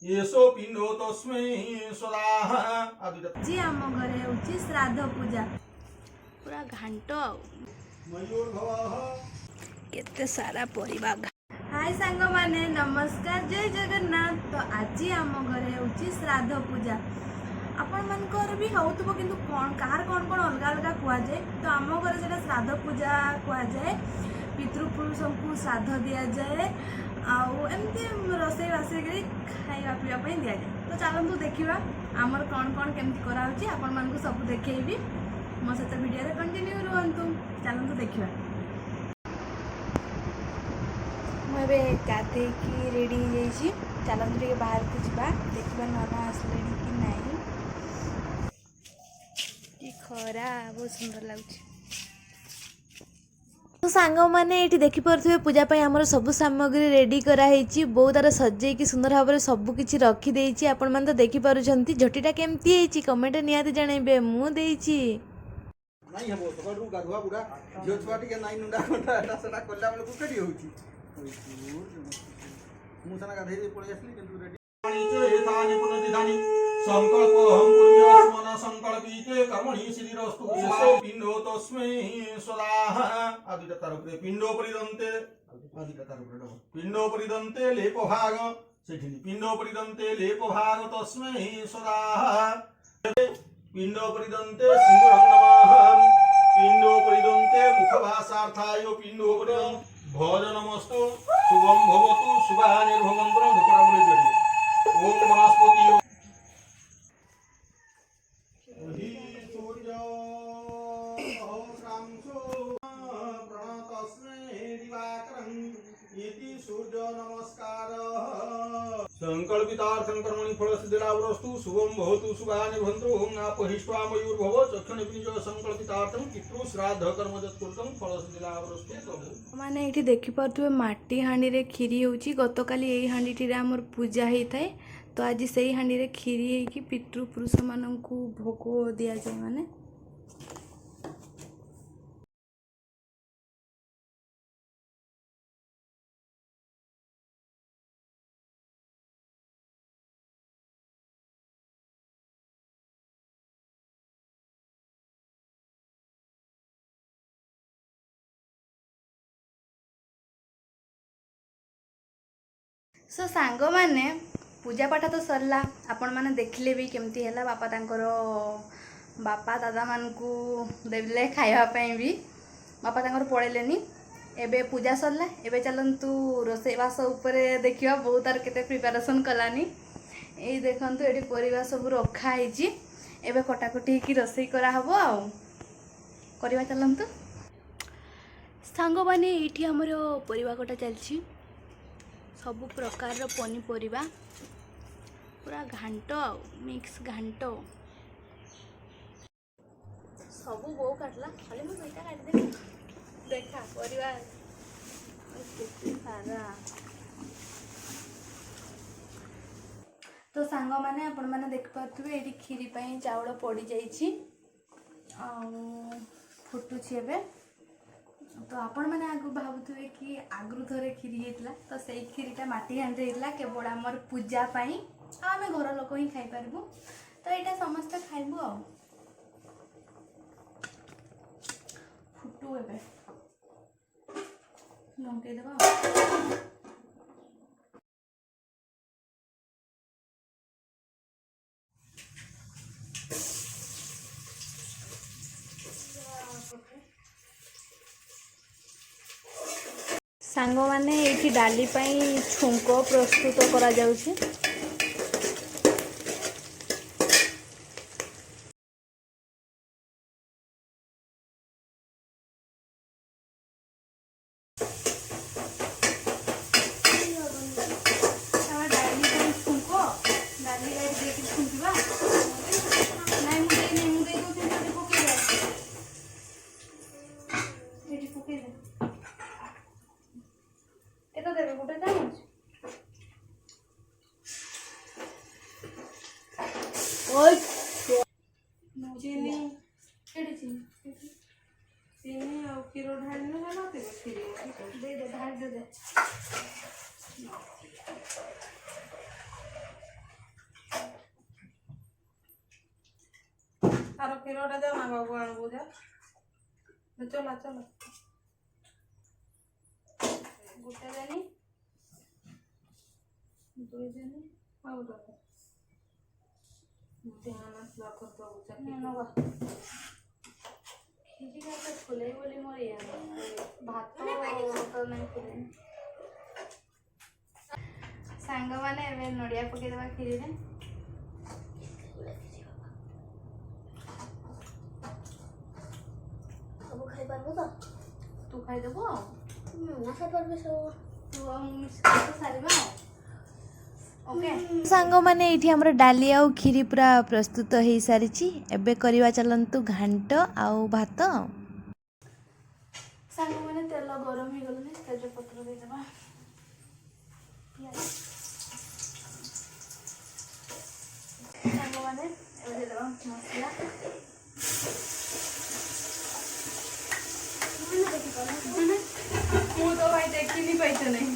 येसो पिंडो तस्मै स्वाहा जी आम घरे होची श्राद्ध पूजा पूरा घांट मयूर भवः केते सारा परिवार। हाय सांग माने नमस्कार जय जगन्नाथ। तो आज आम घरे होची श्राद्ध पूजा आपण मानकर भी होतबो किंतु कोन कार कोन कोन अलग अलग कुआ जाए। तो आम घरे सेटा श्राद्ध पूजा कुआ जाए। पितृपुरुषों को श्राद्ध दिया जाए आउ एमती रोसे बासे खाଇବା ପିଇବା ପାଇଁ ଦିଆଯାଏ। तो चलतु देखा आमर कौन कौन केमती कराउची आपण मानकु सब देखैबी। मो सहित वीडियो रे कंटिन्यू रुहंतु। चलतु देखा मुझे गाधे की रेडी हो चलतु टे बाहर को जा देखा नाना आसले कि नहीं कि खरा बहुत सुंदर लगुच। तो सांग मैंने ये देखिपे पूजा आमर सब सामग्री रेडी कराई बहुत तार सजे कि सुंदर भाव में सबकि रखीदे आपण मैंने तो देखिपुं झटीटा केमती कमेंट निहाती जनइबे मुझे नाही हबो सकाळू गाधुआ बुडा झियो छुआ टिके नाही नुंडा कोंडा एटा सेटा कोल्ला बेले कुकडी होउची मु सना गाधै दे पळे आसली किंतु रेडी पाणी चे हेतानि पुनदिधानि संकल्प हम पुण्यस्मना संकल्पिते कर्मणि सिद्धिरस्तु येसो पिंडो तस्मै स्वाहा आदिता तारपरे पिंडो परिदन्ते आदिता तारपरे पिंडो परिदन्ते लेपभाग सेठिनि पिंडो परिदन्ते लेपभाग तस्मै स्वाहा पिंडो परिदन्ते सिंहं नमः पिंडो परिदन्ते मुखभासार्थाय पिंडो परिदन्ते भोजनमस्तु शुभं भवतु शुभानिर्भवन्तु धुकरामुले जडि ओम वनस्पति हि सूर्य सहस्रांशो प्रणतस्मै दिवाकरं इति सूर्य नमस्कारः संकल्पितार्थं कर्मणि फलसिद्धिरावस्तु शुभं भवतु शुभानि भवन्तु ओम आपहिष्वा मयूर्भव चक्षुनिपिनिज संकल्पितार्थं पितृ श्राद्ध कर्म यत्कृतं फलसिद्धिरावस्तु प्रभु माने एठी देखि परथुवे माटी हांडी रे खीरी होची गतकाली एई हांडीटी रे हमर पूजा हेई थाए। तो आज सेई हांडी रे खीरी हेई कि पितृ पुरुष माननकु भोग दिया जाय। माने सो सांग माने पूजा पाठ तो सरला आपण माने देखले भी केमती हैला बापा तांकर बापा दादा मान को देले खाइबा पई भी बापा तांकर पळेलेनी एबे पूजा सरला। एबे चलंतु रोसे बास ऊपर देखिबा बहुत आर केते प्रिपरेशन कलानी। ए देखंतु एठी परिवा सब रखा हिची एबे कटाकटी की रोसे करा हबो आ करबा। चलंतु सांग माने एठी हमर परिवा कटा चलची सबु प्रकार पनीपरिया पूरा घांट मिक्स घांट सबू बो काटला खाली मैं दुईटा काट दे देखा परिवार सारा। तो सांग माने आपण माने देख पाथुबे एठी खीरी पई चावल पड़ी जाईची आ फुटुची एबे। तो आपण मैंने आगु भावुए कि आगु थे खीरी होता तो से खीरीटा माटी हांडी होता केवल आमर पूजा पाई आम घर लोक ही खाई पारबू। तो यहाँ समस्ते खाइबू आ फुटू ए लंकईदेव सांग माने ये डाली पाई छुंक प्रस्तुत करा जाउछि। चीनी चीनी और किलो ढाल में है ना ते दे दे ढाल दे ଆର କ୍ଷୀରଟା ଯା ନା ବାବୁ ଆଣିବୁ ଯା ଚଲା ଚଲା ଗୋଟେ ଦେନି ଦୁଇ ଦିନ ଆଉ ଦେବ ଧ୍ୟାନ ଆସିଲା କରିଦେବୁ ନବା କ୍ଷୀରି ଖାଇତେ ଫୁଲେଇ ବୋଲି ମୋର ଇଏ ଭାତ ତ ନାଇଁ ଫୁଲେଇ ସାଙ୍ଗମାନେ ଏବେ ନଡ଼ିଆ ପକେଇଦେବା କ୍ଷୀରିରେ ସବୁ ଖାଇପାରିବୁ ତ ତୁ ଖାଇଦେବୁ ଆଉ ନା ଖାଇପାରିବି ସବୁ ତୁ ଆଉ ମୁଁ ମିଶିକି ସାରିବା ଆଉ ଓକେ ସାଙ୍ଗମାନେ ଏଇଠି ଆମର ଡାଲି ଆଉ କ୍ଷୀରି ପୁରା ପ୍ରସ୍ତୁତ ହେଇସାରିଛି ଏବେ କରିବା ଚାଲନ୍ତୁ ଘାଣ୍ଟ ଆଉ ଭାତ ସାଙ୍ଗମାନେ ତେଲ ଗରମ ହେଇଗଲାଣି ତେଜପତ୍ର ଦେଇଦେବା ପିଆଜ ସାଙ୍ଗମାନେ ଏବେ ଦେଇଦେବା ମସଲା ମୁଁ ତ ଭାଇ ଦେଖିନି ପାଇଛ ନାହିଁ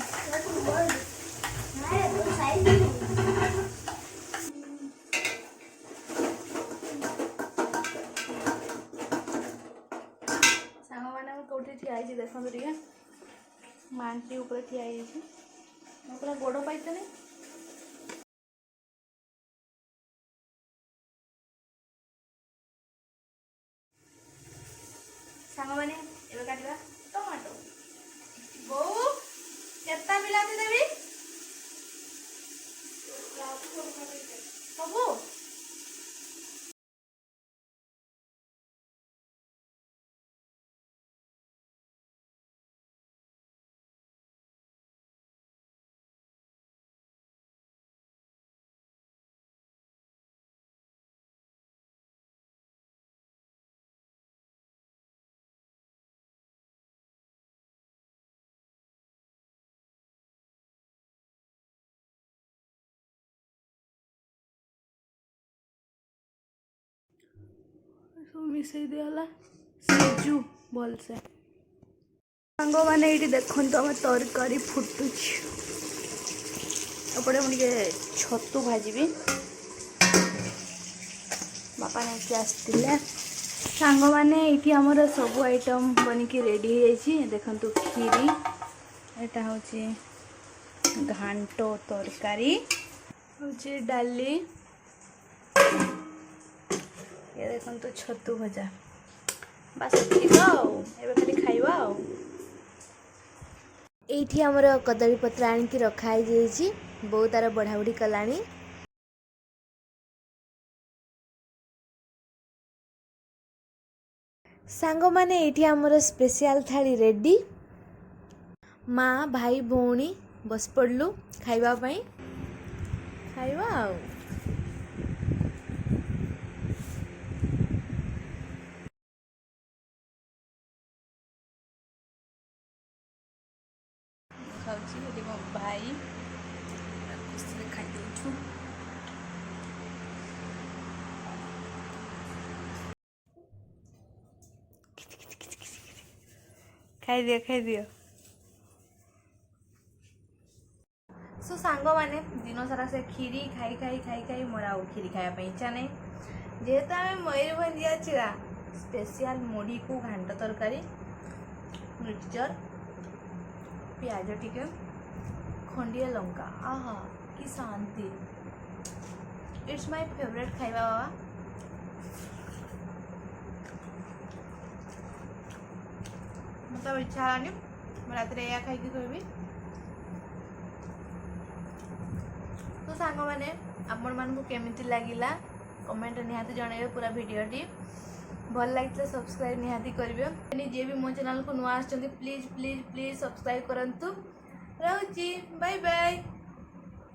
ସାଙ୍ଗମାନେ ମୁଁ କେଉଁଠି ଠିଆ ହେଇଛି ଦେଖନ୍ତୁ ଟିକେ ମାଣ୍ଟି ଉପରେ ଠିଆ ହେଇଯାଇଛି ମୁଁ ପୁରା ଗୋଡ଼ ପାଇଛ ନାହିଁ ସାଙ୍ଗମାନେ ଏବେ କାଟିବା ଟମାଟୋ ବୋଉ କେତେ ବିଲାତି ଦେବି ସବୁ ସବୁ ମିଶେଇ ଦିଆହେଲା ସିଜୁ ଭଲସେ ସାଙ୍ଗମାନେ ଏଇଠି ଦେଖନ୍ତୁ ଆମ ତରକାରୀ ଫୁଟୁଛି ଏପଟେ ମୁଁ ଟିକେ ଛତୁ ଭାଜିବି ବାପା ନେଇକି ଆସିଥିଲେ ସାଙ୍ଗମାନେ ଏଇଠି ଆମର ସବୁ ଆଇଟମ୍ ବନିକି ରେଡ଼ି ହେଇଯାଇଛି ଦେଖନ୍ତୁ କ୍ଷୀରି ଏଇଟା ହେଉଛି ଘାଣ୍ଟ ତରକାରୀ ହେଉଛି ଡାଲି ये देखो छतु भजा बस खाली खाइबा ଏଇଠି ଆମର କଦଳୀ ପତ୍ର ଆଣିକି ରଖା ହେଇଯାଇଛି ବୋଉ ତାର ବଢ଼ାବଢ଼ି କଲାଣି ସାଙ୍ଗମାନେ ଏଇଠି ଆମର ସ୍ପେଶିଆଲ ଥାଳି ରେଡ଼ି ମା ଭାଇ ଭଉଣୀ ବସି ପଡ଼ିଲୁ ଖାଇବା ପାଇଁ ଖାଇବା ଆଉ ଖାଉଛି ଏଠି ମୋ ଭାଇ ଖୁସିରେ ଖାଇଦେଉଛୁ ଖାଇଦିଅ ସୋ ସାଙ୍ଗମାନେ ଦିନ ସାରା ସେ କ୍ଷୀରି ଖାଇ ମୋର ଆଉ କ୍ଷୀରି ଖାଇବା ପାଇଁ ଇଚ୍ଛା ନାହିଁ ଯେହେତୁ ଆମେ ମୟୂରଭଞ୍ଜିଆ ଛୁଆ ସ୍ପେଶିଆଲ ମୁଢ଼ିକୁ ଘାଣ୍ଟ ତରକାରୀ ମିକ୍ସଚର प्याज टिके खंडिया लंका आहा कि शांति इट्स माय फेवरेट खाइबा बाबा मतलब इच्छा हलानी रात या खाई कहबी तो सांग मैंने आपण मानू केमिति लागिला कमेंट निहाती जनइबे पूरा वीडियोटी भल लगे सब्सक्राइब निहाती करेंगे जे भी मो चैनल को नुआ प्लीज प्लीज प्लीज सब्सक्राइब करंतु रहूची बाय बाय।